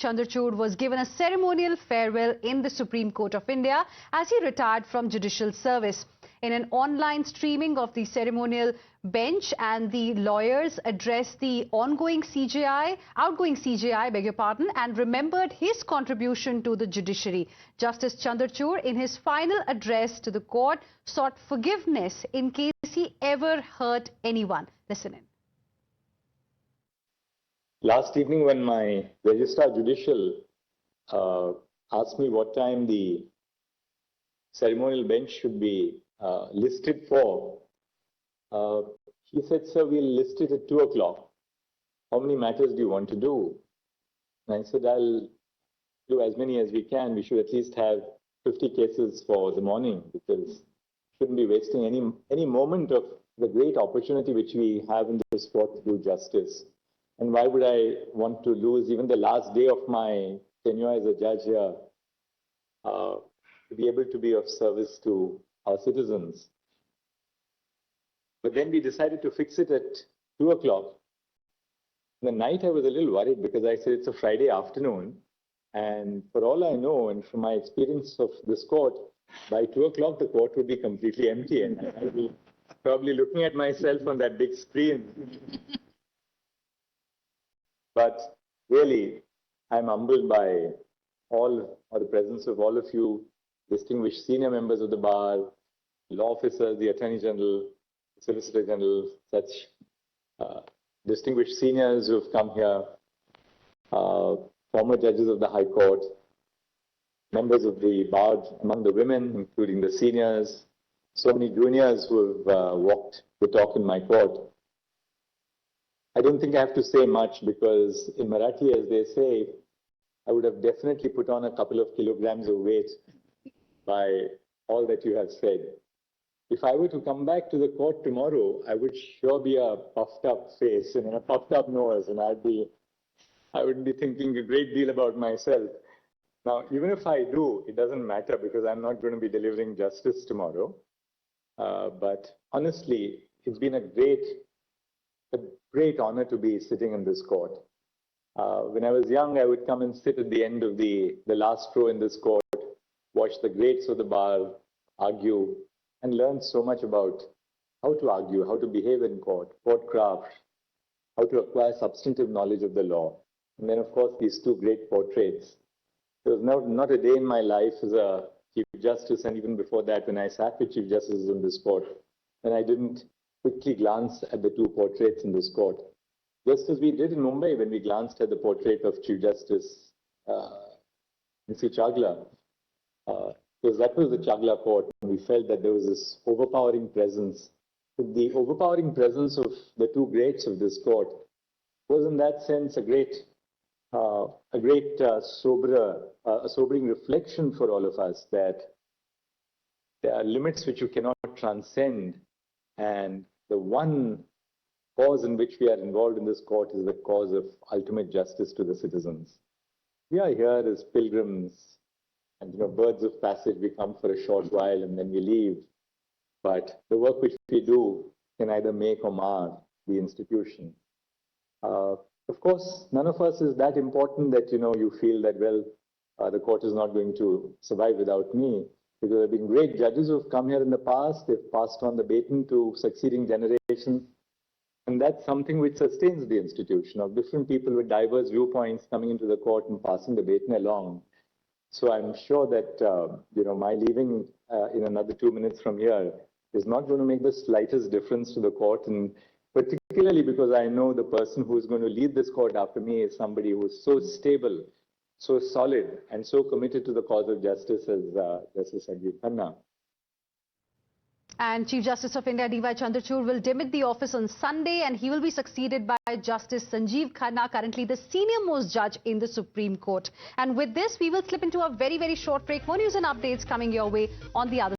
Chandrachud was given a ceremonial farewell in the Supreme Court of India as he retired from judicial service. In an online streaming of the ceremonial bench, and the lawyers addressed the outgoing CJI, and remembered his contribution to the judiciary. Justice Chandrachud, in his final address to the court, sought forgiveness in case he ever hurt anyone. Listen in. Last evening, when my Registrar Judicial asked me what time the ceremonial bench should be listed for, he said, "Sir, we'll list it at 2 o'clock. How many matters do you want to do?" And I said, "I'll do as many as we can. We should at least have 50 cases for the morning, because we shouldn't be wasting any moment of the great opportunity which we have in this court to do justice. And why would I want to lose even the last day of my tenure as a judge here to be able to be of service to our citizens?" But then we decided to fix it at 2 o'clock. The night I was a little worried, because I said it's a Friday afternoon, and for all I know, and from my experience of this court, by 2 o'clock the court would be completely empty, and I'd be probably looking at myself on that big screen. But really, I'm humbled by the presence of all of you, distinguished senior members of the bar, law officers, the Attorney General, Solicitor General, such distinguished seniors who have come here, former judges of the High Court, members of the bar among the women, including the seniors, so many juniors who have walked the talk in my court. I don't think I have to say much, because in Marathi, as they say, I would have definitely put on a couple of kilograms of weight by all that you have said. If I were to come back to the court tomorrow, I would sure be a puffed up face and a puffed up nose, and I wouldn't be thinking a great deal about myself. Now, even if I do, it doesn't matter, because I'm not going to be delivering justice tomorrow. But honestly, it's been a great honor to be sitting in this court. When I was young, I would come and sit at the end of the last row in this court, watch the greats of the bar argue, and learn so much about how to argue, how to behave in court craft, how to acquire substantive knowledge of the law. And then, of course, these two great portraits. There was not a day in my life as a Chief Justice, and even before that, when I sat with Chief Justices in this court, and I didn't quickly glance at the two portraits in this court, just as we did in Mumbai when we glanced at the portrait of Chief Justice Mr. Chagla. Because that was the Chagla court, and we felt that there was this overpowering presence. The overpowering presence of the two greats of this court was, in that sense, a sobering reflection for all of us, that there are limits which you cannot transcend, and the one cause in which we are involved in this court is the cause of ultimate justice to the citizens. We are here as pilgrims, and birds of passage. We come for a short while and then we leave. But the work which we do can either make or mar the institution. Of course, none of us is that important that you feel that, well, the court is not going to survive without me. Because there have been great judges who have come here in the past. They've passed on the baton to succeeding generations. And that's something which sustains the institution, of different people with diverse viewpoints coming into the court and passing the baton along. So I'm sure that my leaving in another 2 minutes from here is not going to make the slightest difference to the court, and particularly because I know the person who is going to lead this court after me is somebody who is so stable, so solid, and so committed to the cause of justice as Justice Sanjeev Khanna. And Chief Justice of India D.Y. Chandrachud will demit the office on Sunday, and he will be succeeded by Justice Sanjeev Khanna, currently the senior-most judge in the Supreme Court. And with this, we will slip into a very, very short break. More news and updates coming your way on the other